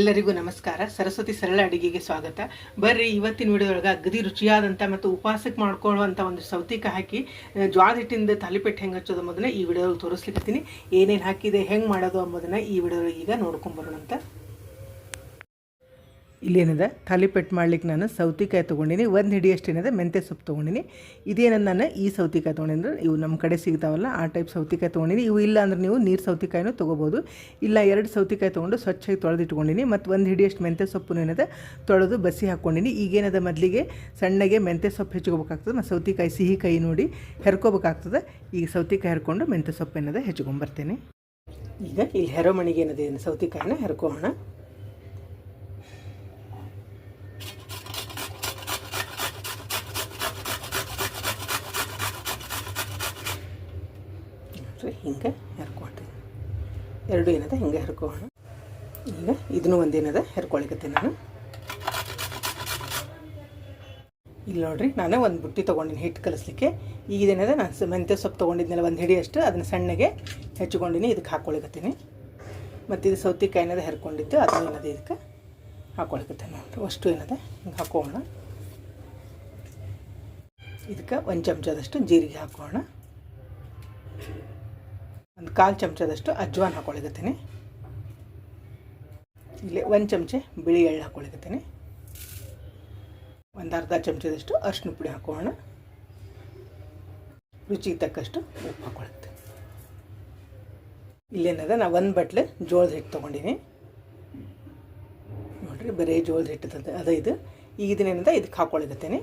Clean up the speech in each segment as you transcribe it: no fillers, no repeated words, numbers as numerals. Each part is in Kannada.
ಎಲ್ಲರಿಗೂ ನಮಸ್ಕಾರ. ಸರಸ್ವತಿ ಸರಳ ಅಡಿಗೆಗೆ ಸ್ವಾಗತ. ಬರ್ರಿ ಇವತ್ತಿನ ವಿಡಿಯೋದೊಳಗೆ ಅಗದಿ ರುಚಿಯಾದಂಥ ಮತ್ತು ಉಪವಾಸಕ್ಕೆ ಮಾಡ್ಕೊಳ್ಳುವಂಥ ಒಂದು ಸೌತಿಕಾಯಿ ಹಾಕಿ ಜ್ವಾಳದ ಹಿಟ್ಟಿಂದ ತಾಲಿಪೆಟ್ಟು ಹೆಂಗೆ ಹಚ್ಚೋದು ಎಂಬುದನ್ನು ಈ ವಿಡಿಯೋದಲ್ಲಿ ತೋರಿಸ್ಲಿಕ್ಕತ್ತೀನಿ. ಏನೇನು ಹಾಕಿದೆ, ಹೆಂಗೆ ಮಾಡೋದು ಎಂಬುದನ್ನು ಈ ವಿಡಿಯೋದೊಳಗೆ ಈಗ ನೋಡ್ಕೊಂಬರೋಣಂತ. ಇಲ್ಲೇನಿದೆ ತಾಲಿಪೆಟ್ಟು ಮಾಡ್ಲಿಕ್ಕೆ ನಾನು ಸೌತಿಕಾಯಿ ತೊಗೊಂಡಿನಿ. ಒಂದು ಹಿಡಿಯಷ್ಟು ಏನಿದೆ ಮೆಂತ್ಯ ಸೊಪ್ಪು ತೊಗೊಂಡಿನಿ. ಇದೇನಂದು ನಾನು ಈ ಸೌತಿಕಾಯಿ ತೊಗೊಂಡಿದ್ರೆ ಇವು ನಮ್ಮ ಕಡೆ ಸಿಗ್ತಾವಲ್ಲ ಆ ಟೈಪ್ ಸೌತಿಕಾಯಿ ತೊಗೊಂಡಿನಿ. ಇವು ಇಲ್ಲ ಅಂದ್ರೆ ನೀವು ನೀರು ಸೌತಿಕಾಯಿನೂ ತೊಗೋಬೋದು. ಇಲ್ಲ 2 ಸೌತಿಕಾಯಿ ತೊಗೊಂಡು ಸ್ವಚ್ಛವಾಗಿ ತೊಳೆದಿಟ್ಕೊಂಡಿನಿ. ಮತ್ತು ಒಂದು ಹಿಡಿಯಷ್ಟು ಮೆಂತ್ಯ ಸೊಪ್ಪು ಏನಿದೆ ತೊಳೆದು ಬಸಿ ಹಾಕ್ಕೊಂಡಿನಿ. ಈಗೇನದ ಮೊದಲಿಗೆ ಸಣ್ಣಗೆ ಮೆಂತ್ಯ ಸೊಪ್ಪು ಹೆಚ್ಕೋಬೇಕಾಗ್ತದೆ. ಮತ್ತು ಸೌತಿಕಾಯಿ ಸಿಹಿ ಕೈ ನೋಡಿ ಹೆರ್ಕೋಬೇಕಾಗ್ತದೆ. ಈಗ ಸೌತಿಕಾಯಿ ಹೆರ್ಕೊಂಡು ಮೆಂತ್ಯ ಸೊಪ್ಪು ಏನದ ಹೆಚ್ಕೊಂಬರ್ತೇನೆ. ಈಗ ಇಲ್ಲಿ ಹೆರೋಮಣಿಗೆ ಏನದೆ ಸೌತಿಕಾಯಿನ ಹೆರ್ಕೋಣ. ಹಿಂಗೆ ಹೆರ್ಕೊಳ್ತೀನಿ. ಎರಡು ಏನದ ಹಿಂಗೆ ಹೆರ್ಕೋಣ. ಈಗ ಇದನ್ನು ಒಂದೇನದ ಹೆರ್ಕೊಳಿಕತ್ತೀನಿ ನಾನು. ಇಲ್ಲಿ ನೋಡ್ರಿ, ನಾನು ಒಂದು ಬುಟ್ಟಿ ತೊಗೊಂಡಿನಿ ಹಿಟ್ಟು ಕಲಿಸ್ಲಿಕ್ಕೆ. ಈಗ ಇದೇನದ ನಾನು ಮೆಂತ್ಯ ಸೊಪ್ಪು ತೊಗೊಂಡಿದ್ನಲ್ಲ ಒಂದು ಹಿಡಿಯಷ್ಟು, ಅದನ್ನು ಸಣ್ಣಗೆ ಹೆಚ್ಕೊಂಡಿನಿ. ಇದಕ್ಕೆ ಹಾಕ್ಕೊಳಿಕತ್ತೀನಿ. ಮತ್ತು ಇದು ಸೌತಿಕಾಯಿ ಏನದ ಹೆರ್ಕೊಂಡಿದ್ದು ಅದನ್ನು ಏನದ ಇದಕ್ಕೆ ಹಾಕ್ಕೊಳಿಕತ್ತೀನಿ ನೋಡ್ರಿ. ಅಷ್ಟು ಏನದ ಹಿಂಗೆ ಹಾಕೋಣ. ಇದಕ್ಕೆ 1 ಚಮಚದಷ್ಟು ಜೀರಿಗೆ ಹಾಕೋಣ. ಒಂದು 1/4 ಚಮಚದಷ್ಟು ಅಜ್ವಾನ್ ಹಾಕ್ಕೊಳಿಕತ್ತೀನಿ. ಇಲ್ಲಿ 1 ಚಮಚೆ ಬಿಳಿ ಎಳ್ಳು ಹಾಕ್ಕೊಳಿಕತ್ತೀನಿ. ಒಂದು ಅರ್ಧ ಚಮಚದಷ್ಟು ಅರಿಶಿನ ಪುಡಿ ಹಾಕೋಣ. ರುಚಿಗೆ ತಕ್ಕಷ್ಟು ಉಪ್ಪು ಹಾಕ್ಕೊಳ್ತೀನಿ. ಇಲ್ಲೇನದ ನಾನು 1 ಬಟ್ಲು ಜೋಳದ ಹಿಟ್ಟು ತೊಗೊಂಡಿನಿ ನೋಡಿರಿ. ಬರೀ ಜೋಳದ ಹಿಟ್ಟು ಅದ ಇದು. ಈಗ ಇದನ್ನೇನದ ಇದಕ್ಕೆ ಹಾಕ್ಕೊಳಿಕತ್ತೀನಿ.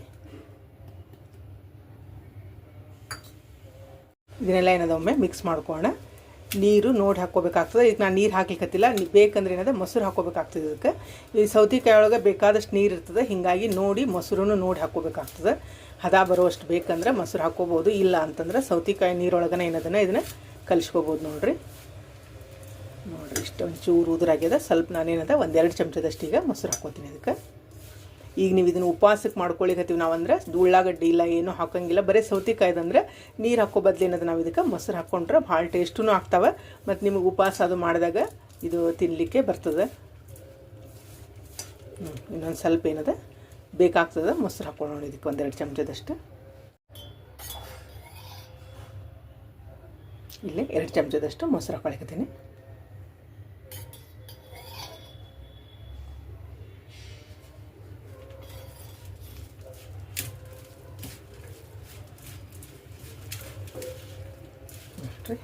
ಇದನ್ನೆಲ್ಲ ಏನದ ಒಮ್ಮೆ ಮಿಕ್ಸ್ ಮಾಡ್ಕೋಣ. ನೀರು ನೋಡಿ ಹಾಕ್ಕೋಬೇಕಾಗ್ತದೆ. ಈಗ ನಾನು ನೀರು ಹಾಕ್ಲಿಕ್ಕತ್ತಿಲ್ಲ. ಬೇಕಂದ್ರೆ ಏನದ ಮೊಸರು ಹಾಕ್ಕೋಬೇಕಾಗ್ತದೆ. ಇದಕ್ಕೆ ಈ ಸೌತಿಕಾಯಿ ಒಳಗೆ ಬೇಕಾದಷ್ಟು ನೀರು ಇರ್ತದೆ. ಹೀಗಾಗಿ ನೋಡಿ ಮೊಸರನ್ನು ನೋಡಿ ಹಾಕ್ಕೋಬೇಕಾಗ್ತದೆ. ಹದ ಬರುವಷ್ಟು ಬೇಕಂದ್ರೆ ಮೊಸರು ಹಾಕ್ಕೋಬೋದು. ಇಲ್ಲ ಅಂತಂದ್ರೆ ಸೌತಿಕಾಯಿ ನೀರೊಳಗನೆ ಏನದನ್ನ ಇದನ್ನು ಕಲಿಸ್ಕೋಬೋದು ನೋಡಿರಿ. ಇಷ್ಟೊಂದು ಚೂರು ಉದುರಾಗ್ಯದ. ಸ್ವಲ್ಪ ನಾನೇನದ 1-2 ಚಮಚದಷ್ಟು ಈಗ ಮೊಸರು ಹಾಕ್ಕೋತೀನಿ ಇದಕ್ಕೆ. ಈಗ ನೀವು ಇದನ್ನು ಉಪವಾಸಕ್ಕೆ ಮಾಡ್ಕೊಳ್ಳಿಕತ್ತೀವಿ ನಾವಂದ್ರೆ ಉಳ್ಳಾಗಡ್ಡಿ ಇಲ್ಲ ಏನೂ ಹಾಕೋಂಗಿಲ್ಲ. ಬರೀ ಸೌತಿಕಾಯ್ದಂದ್ರೆ ನೀರು ಹಾಕೋ ಬದಲು ಏನದು ನಾವು ಇದಕ್ಕೆ ಮೊಸರು ಹಾಕ್ಕೊಂಡ್ರೆ ಭಾಳ ಟೇಸ್ಟೂ ಆಗ್ತಾವೆ. ಮತ್ತು ನಿಮಗೆ ಉಪವಾಸ ಅದು ಮಾಡಿದಾಗ ಇದು ತಿನ್ನಲಿಕ್ಕೆ ಬರ್ತದೆ. ಇನ್ನೊಂದು ಸ್ವಲ್ಪ ಏನದ ಬೇಕಾಗ್ತದೆ ಮೊಸರು ಹಾಕ್ಕೊಳ್ಳೋಣ. ಇದಕ್ಕೆ 1-2 ಚಮಚದಷ್ಟು. ಇಲ್ಲಿ 2 ಚಮಚದಷ್ಟು ಮೊಸರು ಹಾಕೊಳಿಕತ್ತೀನಿ.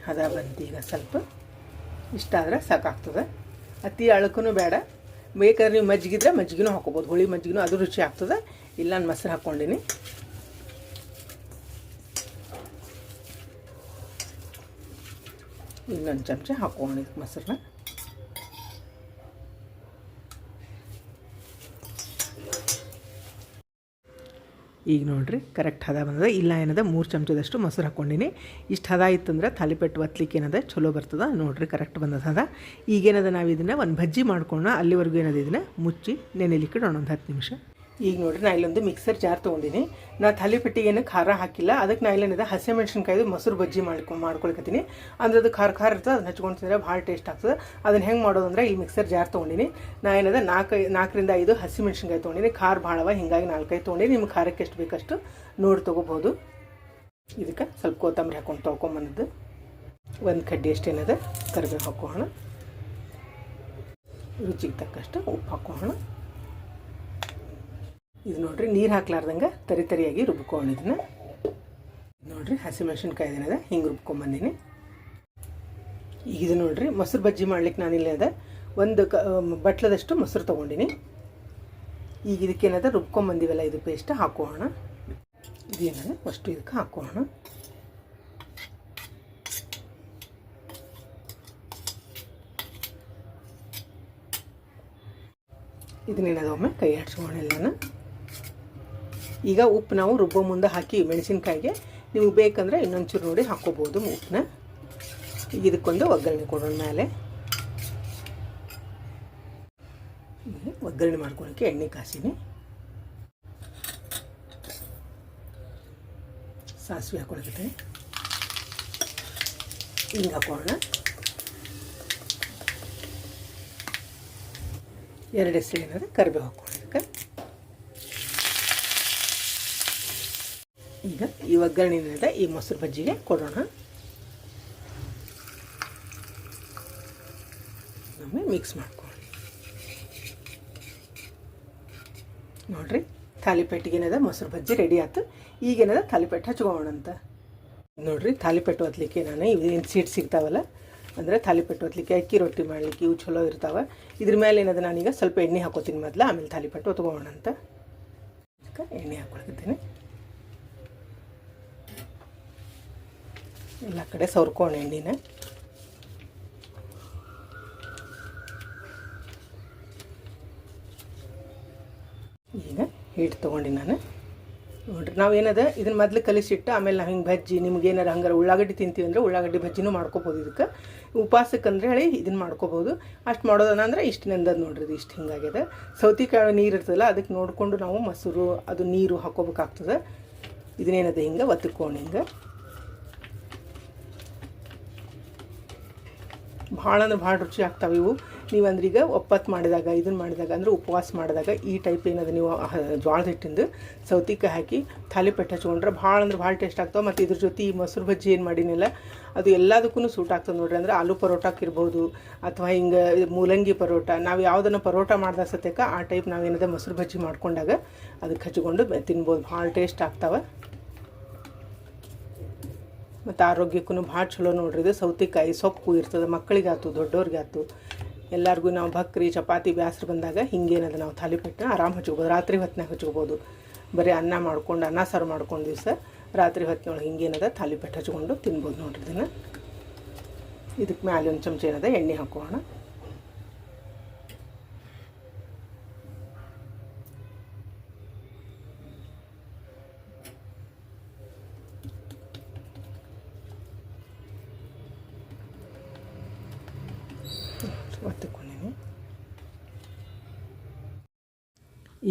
ಹದ ಬಂತು. ಈಗ ಸ್ವಲ್ಪ ಇಷ್ಟಾದ್ರೆ ಸಾಕಾಗ್ತದೆ. ಅತಿ ಅಳಕೂ ಬೇಡ. ಬೇಕಾದ್ರೆ ನೀವು ಮಜ್ಜಿಗಿದ್ರೆ ಮಜ್ಜಿಗೆನೂ ಹಾಕ್ಕೋಬೋದು. ಹುಳಿ ಮಜ್ಜಿಗೆನೂ ಅದು ರುಚಿ ಆಗ್ತದೆ. ಇಲ್ಲ ನಾನು ಮೊಸರು ಹಾಕ್ಕೊಂಡಿನಿ. ಇನ್ನೊಂದು ಚಮಚ ಹಾಕ್ಕೊಂಡು ಇದಕ್ಕೆ ಮೊಸರನ್ನ. ಈಗ ನೋಡಿರಿ ಕರೆಕ್ಟ್ ಹದ ಬಂದದ. ಇಲ್ಲ ಏನದ 3 ಚಮಚದಷ್ಟು ಮೊಸರು ಹಾಕ್ಕೊಂಡಿನಿ. ಇಷ್ಟು ಹದ ಇತ್ತಂದ್ರೆ ತಾಲಿಪೆಟ್ಟು ಒತ್ತಲಿಕ್ಕೆ ಏನದ ಚಲೋ ಬರ್ತದೆ ನೋಡಿರಿ. ಕರೆಕ್ಟ್ ಬಂದದ ಹದ. ಈಗೇನದ ನಾವು ಇದನ್ನು ಒಂದು ಬಜ್ಜಿ ಮಾಡ್ಕೊಳ್ಳೋಣ. ಅಲ್ಲಿವರೆಗೂ ಏನದ ಇದನ್ನು ಮುಚ್ಚಿ ನೆನೆಲಿಕ್ಕೆ ಇಡೋಣ ಒಂದು 10 ನಿಮಿಷ. ಈಗ ನೋಡಿರಿ, ನಾ ಇಲ್ಲೊಂದು ಮಿಕ್ಸರ್ ಜಾರ್ ತೊಗೊಂಡಿನಿ. ನಾ ತಾಲಿಪೆಟ್ಟಿಗೆ ಏನು ಖಾರ ಹಾಕಿಲ್ಲ. ಅದಕ್ಕೆ ನಾ ಇಲ್ಲೇನಿದೆ ಹಸಿಮೆಣ್ಸಿನ್ಕಾಯ್ದು ಮೊಸರು ಬಜ್ಜಿ ಮಾಡ್ಕೊಳ್ಕತ್ತೀನಿ. ಅಂದ್ರೆ ಅದು ಖಾರ ಇರ್ತದೆ. ಅದನ್ನ ಹಚ್ಕೊಂಡು ತಿಂದರೆ ಭಾಳ ಟೇಸ್ಟ್ ಆಗ್ತದೆ. ಅದನ್ನು ಹೆಂಗೆ ಮಾಡೋದು ಅಂದ್ರೆ ಇಲ್ಲಿ ಮಿಕ್ಸರ್ ಜಾರ್ ತೊಗೊಂಡಿನಿ. ನಾ ಏನದ 4ರಿಂದ 5 ಹಸಿಮೆಣ್ಸಿನ್ಕಾಯಿ ತೊಗೊಂಡಿನಿ. ಖಾರ ಭಾಳವ, ಹೀಗಾಗಿ 4-5 ತೊಗೊಂಡಿನಿ. ನಿಮ್ಗೆ ಖಾರಕ್ಕೆ ಎಷ್ಟು ಬೇಕಷ್ಟು ನೋಡಿ ತೊಗೋಬೋದು. ಇದಕ್ಕೆ ಸ್ವಲ್ಪ ಕೊತ್ತಂಬರಿ ಹಾಕ್ಕೊಂಡು ತೊಳ್ಕೊಂಬಂದದ್ದು. 1 ಕಡ್ಡಿ ಅಷ್ಟು ಏನದ ಕರಿಬೇವು ಹಾಕೋಣ. ರುಚಿಗೆ ತಕ್ಕಷ್ಟು ಉಪ್ಪು ಹಾಕೋಣ. ಇದು ನೋಡಿರಿ, ನೀರು ಹಾಕ್ಲಾರ್ದಂಗೆ ತರಿಯಾಗಿ ರುಬ್ಕೋಣ. ಇದನ್ನು ನೋಡಿರಿ, ಹಸಿಮೆಣ್ಸಿನ್ಕಾಯಿ ಏನದ ಹಿಂಗೆ ರುಬ್ಕೊಂಬಂದಿನಿ. ಈಗ ಇದು ನೋಡಿರಿ, ಮೊಸರು ಬಜ್ಜಿ ಮಾಡ್ಲಿಕ್ಕೆ ನಾನಿಲ್ಲ ಅದ 1 ಬಟ್ಲದಷ್ಟು ಮೊಸರು ತೊಗೊಂಡಿನಿ. ಈಗ ಇದಕ್ಕೇನದ ರುಬ್ಕೊಂಬಂದಿವಲ್ಲ ಇದು ಪೇಸ್ಟ್ ಹಾಕೋಣ. ಇದೇನದ ಅಷ್ಟು ಇದಕ್ಕೆ ಹಾಕೋಣ. ಇದನ್ನೇನದ ಒಮ್ಮೆ ಕೈ ಆಡಿಸ್ಕೋಣ ಎಲ್ಲನ. ಈಗ ಉಪ್ಪು ನಾವು ರುಬ್ಬೋ ಮುಂದೆ ಹಾಕಿ ಮೆಣಸಿನ್ಕಾಯಿಗೆ ನೀವು ಬೇಕಂದ್ರೆ ಇನ್ನೊಂಚೂರು ನೋಡಿ ಹಾಕ್ಕೋಬೋದು ಉಪ್ಪನ್ನ. ಈಗ ಇದಕ್ಕೊಂದು ಒಗ್ಗರಣೆ ಕೊಡೋಣ. ಮೇಲೆ ಒಗ್ಗರಣೆ ಮಾಡ್ಕೊಳ್ಳೋಕ್ಕೆ ಎಣ್ಣೆ ಕಾಸಿನಿ. ಸಾಸಿವೆ ಹಾಕ್ಕೊಳಕತ್ತೆ. ಹಿಂಗೆ ಹಾಕೋಣ. 2 ಹೆಸರು ಏನದ ಕರಿಬೇವು ಹಾಕ್ಕೊಳ್ಳೋದಕ್ಕೆ. ಈಗ ಈ ಒಗ್ಗರಣೆಯಿಂದ ಈ ಮೊಸರು ಬಜ್ಜಿಗೆ ಕೊಡೋಣ. ಒಮ್ಮೆ ಮಿಕ್ಸ್ ಮಾಡ್ಕೊಳ್ಳಿ. ನೋಡಿರಿ, ತಾಲಿಪೆಟ್ಟಿಗೆ ಏನದ ಮೊಸರು ಬಜ್ಜಿ ರೆಡಿ ಆಯ್ತು. ಈಗೇನದ ತಾಲಿಪೆಟ್ಟು ಹಚ್ಕೊಳ್ಳೋಣ ಅಂತ. ನೋಡಿರಿ, ತಾಲಿಪೆಟ್ಟು ಹೊತ್ಲಿಕ್ಕೆ ನಾನು ಇವೇನು ಸೀಟ್ ಸಿಗ್ತಾವಲ್ಲ, ಅಂದರೆ ತಾಲಿಪೆಟ್ಟು ಹೊತ್ಲಿಕ್ಕೆ ಅಕ್ಕಿ ರೊಟ್ಟಿ ಮಾಡಲಿಕ್ಕೆ ಇವು ಚಲೋ ಇರ್ತಾವೆ. ಇದ್ರ ಮೇಲೆ ಏನದ ನಾನೀಗ ಸ್ವಲ್ಪ ಎಣ್ಣೆ ಹಾಕೋತೀನಿ ಮೊದಲು, ಆಮೇಲೆ ತಾಲಿಪೆಟ್ಟು ಹೊತ್ಕೊಳ್ಳೋಣ ಅಂತ. ಅದಕ್ಕೆ ಎಣ್ಣೆ ಹಾಕೊಳ್ತಿದ್ದೀನಿ. ಎಲ್ಲ ಕಡೆ ಸವರ್ಕೋಣ ಎಣ್ಣೆನ. ಈಗ ಹಿಟ್ಟು ತೊಗೊಂಡು ನಾನು ನೋಡಿರಿ, ನಾವು ಏನದ ಇದನ್ನ ಮೊದಲು ಕಲಿಸಿಟ್ಟು ಆಮೇಲೆ ನಾವು ಹಿಂಗೆ ಬಜ್ಜಿ ನಿಮ್ಗೆ ಏನಾರು ಹಂಗಾರೆ ಉಳ್ಳಾಗಡ್ಡಿ ತಿಂತೀವಿ ಅಂದರೆ ಉಳ್ಳಾಗಡ್ಡಿ ಬಜ್ಜಿನೂ ಮಾಡ್ಕೋಬೋದು. ಇದಕ್ಕೆ ಉಪವಾಸಕ್ಕೆ ಅಂದರೆ ಹೇಳಿ ಇದನ್ನು ಮಾಡ್ಕೋಬೋದು. ಅಷ್ಟು ಮಾಡೋದನ್ನ ಅಂದರೆ ಇಷ್ಟು ನೆಂದದ್ದು ನೋಡ್ರಿ, ಇದು ಇಷ್ಟು ಹಿಂಗಾಗ್ಯದ. ಸೌತೆಕಾಳು ನೀರು ಇರ್ತದಲ್ಲ, ಅದಕ್ಕೆ ನೋಡಿಕೊಂಡು ನಾವು ಮೊಸರು ಅದು ನೀರು ಹಾಕೋಬೇಕಾಗ್ತದೆ. ಇದನ್ನೇನದ ಹಿಂಗೆ ಒತ್ತಿಕೊಂಡು ಹಿಂಗೆ ಭಾಳ ಅಂದ್ರೆ ಭಾಳ ರುಚಿ ಆಗ್ತಾವೆ ಇವು. ನೀವು ಅಂದ್ರೆ ಈಗ ಒಪ್ಪತ್ತು ಮಾಡಿದಾಗ ಇದನ್ನು ಮಾಡಿದಾಗ ಅಂದರೆ ಉಪವಾಸ ಮಾಡಿದಾಗ ಈ ಟೈಪ್ ಏನದು ನೀವು ಜೋಳದ ಹಿಟ್ಟಿಂದು ಸೌತಿಕಾಯಿ ಹಾಕಿ ತಾಲಿಪೆಟ್ಟು ಹಚ್ಕೊಂಡ್ರೆ ಭಾಳ ಅಂದ್ರೆ ಭಾಳ ಟೇಸ್ಟ್ ಆಗ್ತಾವೆ. ಮತ್ತು ಇದ್ರ ಜೊತೆ ಈ ಮೊಸರು ಬಜ್ಜಿ ಏನು ಮಾಡಿನಿಲ್ಲ ಅದು ಎಲ್ಲದಕ್ಕೂ ಸೂಟ್ ಆಗ್ತದೆ ನೋಡ್ರಿ. ಅಂದರೆ ಆಲೂ ಪರೋಟಕ್ಕೆ ಇರ್ಬೋದು ಅಥವಾ ಹಿಂಗೆ ಮೂಲಂಗಿ ಪರೋಟ, ನಾವು ಯಾವುದನ್ನು ಪರೋಟ ಮಾಡ್ದಾಗ ಸತ್ಯಕ ಆ ಟೈಪ್ ನಾವೇನದ ಮೊಸರು ಬಜ್ಜಿ ಮಾಡ್ಕೊಂಡಾಗ ಅದಕ್ಕೆ ಹಚ್ಕೊಂಡು ತಿನ್ಬೋದು. ಭಾಳ ಟೇಸ್ಟ್ ಆಗ್ತಾವೆ ಮತ್ತು ಆರೋಗ್ಯಕ್ಕೂ ಭಾಳ ಚಲೋ ನೋಡ್ರಿ. ಇದು ಸೌತೆಕಾಯಿ ಸೊಪ್ಪು ಇರ್ತದೆ, ಮಕ್ಕಳಿಗೆ ಆಯ್ತು ದೊಡ್ಡವ್ರಿಗೆ ಆಯ್ತು ಎಲ್ಲರಿಗೂ. ನಾವು ಭಕ್ರಿ ಚಪಾತಿ ಬ್ಯಾಸ್ರು ಬಂದಾಗ ಹಿಂಗೇನದ ನಾವು ತಾಲಿಪೆಟ್ಟನ್ನ ಆರಾಮ್ ಹಚ್ಕೋಬೋದು. ರಾತ್ರಿ ಹೊತ್ತಿನಾಗ ಹಚ್ಕೋಬೋದು. ಬರೀ ಅನ್ನ ಮಾಡ್ಕೊಂಡು ಅನ್ನ ಸಾರು ಮಾಡ್ಕೊಂಡು ದಿವಸ ರಾತ್ರಿ ಹೊತ್ತಿನೊಳಗೆ ಹಿಂಗೇನದ ತಾಲಿಪೆಟ್ಟು ಹಚ್ಕೊಂಡು ತಿನ್ಬೋದು ನೋಡ್ರಿ. ಇದನ್ನು ಇದಕ್ಕೆ ಮ್ಯಾಲೆ ಒಂದು ಚಮಚ ಏನದ ಎಣ್ಣೆ ಹಾಕೋಣ. ಒತ್ತುಕೊಂಡೀನಿ.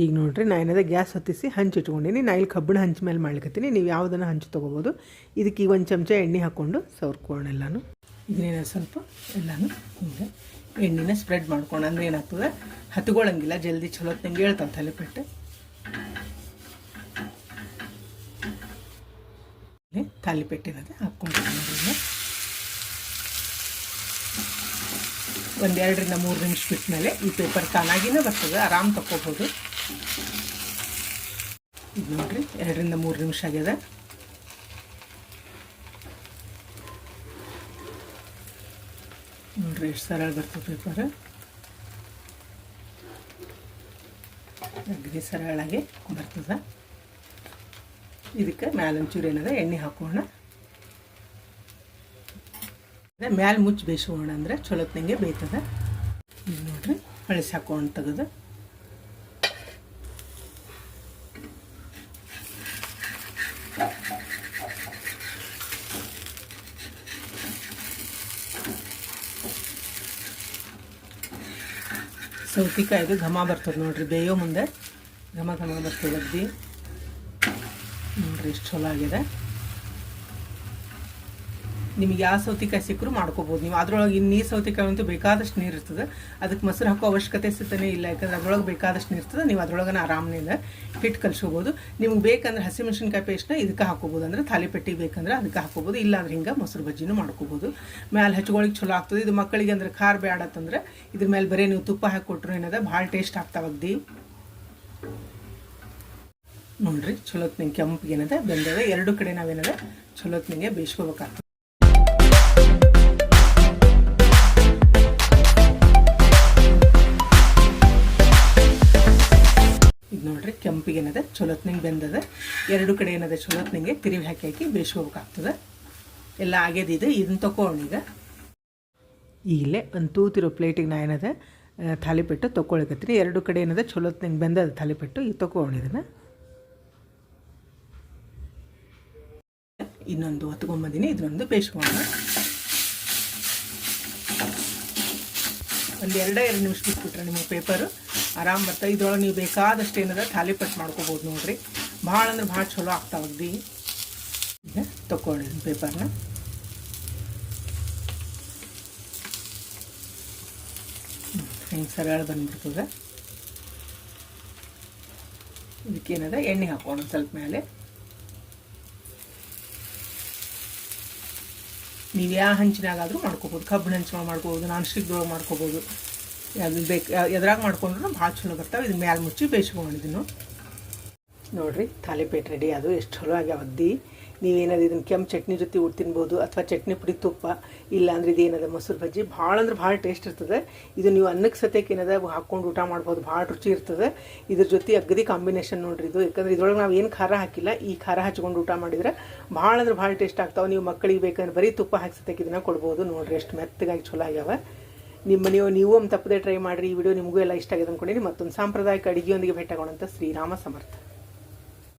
ಈಗ ನೋಡಿರಿ, ನಾನು ಏನದ ಗ್ಯಾಸ್ ಹೊತ್ತಿಸಿ ಹಂಚು ಇಟ್ಕೊಂಡೀನಿ. ನಾ ಇಲ್ಲಿ ಕಬ್ಬಿಣ ಹಂಚು ಮೇಲೆ ಮಾಡ್ಲಿಕತ್ತೀನಿ. ನೀವು ಯಾವುದನ್ನು ಹಂಚು ತೊಗೋಬೋದು. ಇದಕ್ಕೆ ಈಗ ಒಂದು ಚಮಚ ಎಣ್ಣೆ ಹಾಕ್ಕೊಂಡು ಸವರ್ಕೋಣ ಎಲ್ಲನೂ. ಇದನ್ನೇನ ಸ್ವಲ್ಪ ಎಲ್ಲನೂ ಹಿಂಗೆ ಎಣ್ಣೆನ ಸ್ಪ್ರೆಡ್ ಮಾಡ್ಕೊಂಡು, ಅಂದರೆ ಏನಾಗ್ತದೆ ಹತ್ಕೊಳ್ಳಂಗಿಲ್ಲ ಜಲ್ದಿ, ಚಲೋ ನಂಗೆ ಹೇಳ್ತಾವೆ ತಾಲಿಪೆಟ್ಟು. ತಾಲಿಪೆಟ್ಟಿನದ ಹಾಕ್ಕೊಂಡು ಒಂದು 2 ರಿಂದ 3 ನಿಮಿಷ ಬಿಟ್ಟ ಮೇಲೆ ಈ ಪೇಪರ್ ತಾನಾಗಿನೇ ಬರ್ತದೆ, ಆರಾಮ್ ತಕ್ಕೋಬೋದು. ಇದು ನೋಡಿರಿ 2 ರಿಂದ 3 ನಿಮಿಷ ಆಗ್ಯದ. ನೋಡಿರಿ ಎಷ್ಟು ಸರಳ ಬರ್ತದೆ ಪೇಪರ್, ಅಗ್ದಿ ಸರಳಾಗಿ ಬರ್ತದೆ. ಇದಕ್ಕೆ ಮ್ಯಾಲೊಂಚೂರು ಏನದ ಎಣ್ಣೆ ಹಾಕೋಣ. ಮ್ಯಾಲೆ ಮುಚ್ಚಿ ಬೇಯಿಸೋಣ, ಅಂದರೆ ಚಲೋತ್ನಂಗೆ ಬೇಯ್ತದೆ. ಈಗ ನೋಡ್ರಿ ಅಳಿಸಿ ಹಾಕೋಣ ತೆಗೆದು. ಸೌತೆಕಾಯಿದು ಘಮ ಬರ್ತದೆ ನೋಡ್ರಿ, ಬೇಯೋ ಮುಂದೆ ಘಮ ಘಮ ಬರ್ತದೆ ಅಗ್ದಿ. ನೋಡ್ರಿ ಎಷ್ಟು ಚಲೋ ಆಗಿದೆ. ನಿಮಗೆ ಯಾವ ಸೌತೆಕಾಯಿ ಸಿಕ್ಕರೂ ಮಾಡ್ಕೋಬೋದು ನೀವು. ಅದ್ರೊಳಗೆ ಇನ್ನು ನೀರು ಸೌತೆಕಾಯಿ ಅಂತೂ ಬೇಕಾದಷ್ಟು ನೀರು ಇರ್ತದೆ, ಅದಕ್ಕೆ ಮೊಸರು ಹಾಕೋ ಅವಶ್ಯಕತೆ ಸಿಗ್ತಾನೆ ಇಲ್ಲ. ಯಾಕಂದ್ರೆ ಅದ್ರೊಳಗೆ ಬೇಕಾದಷ್ಟು ನೀರು ಇರ್ತದೆ. ನೀವು ಅದ್ರೊಳಗೆ ಆರಾಮನಿಂದ ಹಿಟ್ಟು ಕಲಿಸ್ಕೋಬೋದು. ನಿಮ್ಗೆ ಬೇಕಂದ್ರೆ ಹಸಿಮೆಣ್ಸಿನ್ಕಾಯಿ ಪೇಸ್ಟ್ನ ಇದಕ್ಕೆ ಹಾಕೋಬೋದು, ಅಂದರೆ ತಾಲಿಪೆಟ್ಟಿಗೆ ಬೇಕಂದ್ರೆ ಅದಕ್ಕೆ ಹಾಕೋಬೋದು. ಇಲ್ಲಾಂದ್ರೆ ಹಿಂಗೆ ಮೊಸರು ಬಜ್ಜಿನೂ ಮಾಡ್ಕೋಬೋದು. ಮ್ಯಾಲೆ ಹಚ್ಕೊಳ್ಳಿಕ್ಕೆ ಚಲೋ ಆಗ್ತದೆ. ಇದು ಮಕ್ಕಳಿಗೆ ಅಂದ್ರೆ ಖಾರ ಬೇಡತ್ತಂದ್ರೆ ಇದ್ರ ಮೇಲೆ ಬರೀ ನೀವು ತುಪ್ಪ ಹಾಕಿಕೊಟ್ರು ಏನದ ಭಾಳ ಟೇಸ್ಟ್ ಆಗ್ತಾವಗ್ದಿ. ನೋಡ್ರಿ ಚಲೋತ್ನಿಂಗೆ ಕೆಂಪಿಗೆ ಏನದ ಬೆಂದದ. 2 ಕಡೆ ನಾವೇನದ ಚಲೋತ್ನಿಂಗೆ ಬೇಯಿಸ್ಕೋಬೇಕಾಗ್ತದೆ. ಇದು ನೋಡ್ರಿ ಕೆಂಪಿಗೆ ಏನದ ಚಲೋತ್ನಿಂಗೆ ಬೆಂದದ. 2 ಕಡೆ ಏನದ ಚಲೋತ್ನಿಂಗೆ ತಿರುವಿ ಹಾಕಿ ಬೇಯಿಸ್ಕೋಬೇಕಾಗ್ತದೆ. ಎಲ್ಲ ಆಗ್ಯದಿದೆ. ಇದನ್ನ ತಗೊಂಡೀಗ ಈಗಲೇ ಒಂದು ತೂತಿರೋ ಪ್ಲೇಟಿಗೆ ನಾ ಏನದ ತಾಲಿಪೆಟ್ಟು ತೊಗೊಳಕತ್ತೀನಿ. 2 ಕಡೆ ಏನದ ಚಲೋತ್ನಿಂಗೆ ಬೆಂದದ ತಾಲಿಪೆಟ್ಟು. ಈಗ ತೊಗೊಂಡಿದ್ದನ್ನು ಇನ್ನೊಂದು ಹೊತ್ಕೊಂಬಂದಿನಿ. ಇದನ್ನೊಂದು ಬೇಯಿಸ್ಕೊಳ್ಳೋಣ. ಒಂದು 2 ನಿಮಿಷ ಬಿಟ್ಬಿಟ್ರೆ ನಿಮಗೆ ಪೇಪರು ಆರಾಮ್ ಬರ್ತದೆ. ಇದ್ರೊಳಗೆ ನೀವು ಬೇಕಾದಷ್ಟು ಏನದ ತಾಲಿಪೆಟ್ಟು ಮಾಡ್ಕೋಬೋದು ನೋಡ್ರಿ. ಭಾಳ ಅಂದ್ರೆ ಭಾಳ ಚಲೋ ಆಗ್ತಾವಗ್ದಿ. ಈಗ ತಗೊಳ್ಳಿ ಪೇಪರ್ನ. ಹಿಂಗೆ ಸರಳ ಬಂದ್ಬಿಡ್ತದೆ. ಇದಕ್ಕೇನದ ಎಣ್ಣೆ ಹಾಕೋಣ ಸ್ವಲ್ಪ ಮೇಲೆ. ನೀವು ಯಾವ ಹಂಚಿನಾಗಾದರೂ ಮಾಡ್ಕೋಬೋದು, ಕಬ್ಬಿಣ ಹಂಚಿನಾಗ ಮಾಡ್ಕೋಬೋದು, ನಾನ್ ಸ್ಟಿಕ್ದೊಳಗೆ ಮಾಡ್ಕೋಬೋದು, ಅದು ಬೇಕು ಎದ್ರಾಗ ಮಾಡ್ಕೊಂಡ್ರೂ ಭಾಳ ಚಲೋ ಬರ್ತಾವೆ. ಇದು ಮ್ಯಾಲೆ ಮುಚ್ಚಿ ಬೇಯಿಸ್ಕೊಂಡಿದ್ದೀನಿ ನೋಡಿರಿ. ತಾಲಿಪೇಟ್ ರೆಡಿ ಅದು ಎಷ್ಟು ಚಲೋ ಆಗ್ಯಾವದ್ದಿ. ನೀವೇನಾದ್ರು ಇದನ್ನು ಕೆಂಪು ಚಟ್ನಿ ಜೊತೆ ಊಟ ತಿನ್ಬೋದು, ಅಥವಾ ಚಟ್ನಿ ಪುಡಿ ತುಪ್ಪ, ಇಲ್ಲಾಂದ್ರೆ ಇದೇನದ ಮೊಸರು ಬಜ್ಜಿ ಭಾಳ ಅಂದ್ರೆ ಭಾಳ ಟೇಸ್ಟ್ ಇರ್ತದೆ. ಇದು ನೀವು ಅನ್ನಕ್ಕೆ ಸತ್ಯಕ್ಕೆ ಏನದ ಹಾಕ್ಕೊಂಡು ಊಟ ಮಾಡ್ಬೋದು, ಭಾಳ ರುಚಿ ಇರ್ತದೆ. ಇದ್ರ ಜೊತೆ ಅಗದಿ ಕಾಂಬಿನೇಷನ್ ನೋಡಿರಿ ಇದು. ಯಾಕಂದ್ರೆ ಇದ್ರೊಳಗೆ ನಾವು ಏನು ಖಾರ ಹಾಕಿಲ್ಲ, ಈ ಖಾರ ಹಚ್ಕೊಂಡು ಊಟ ಮಾಡಿದ್ರೆ ಭಾಳ ಅಂದ್ರೆ ಭಾಳ ಟೇಸ್ಟ್ ಆಗ್ತಾವೆ. ನೀವು ಮಕ್ಕಳಿಗೆ ಬೇಕಂದ್ರೆ ಬರೀ ತುಪ್ಪ ಹಾಕಿ ಸತ್ಯಕ್ಕೆ ಇದನ್ನು ಕೊಡ್ಬೋದು. ನೋಡಿರಿ ಎಷ್ಟು ಮೆತ್ತಗಾಗಿ ಚಲೋ ಆಗ್ಯಾವ. ನೀವು ಒಮ್ಮೆ ತಪ್ಪದೆ ಟ್ರೈ ಮಾಡಿರಿ. ಈ ವಿಡಿಯೋ ನಿಮಗೂ ಎಲ್ಲ ಇಷ್ಟ ಆಗಿದೆ ಅಂದ್ಕೊಂಡಿನಿ. ಮತ್ತೊಂದು ಸಾಂಪ್ರದಾಯಿಕ ಅಡುಗೆಯೊಂದಿಗೆ ಭೇಟಿಯಾಗೋಣಂತ. ಶ್ರೀರಾಮ ಸಮರ್ಥ.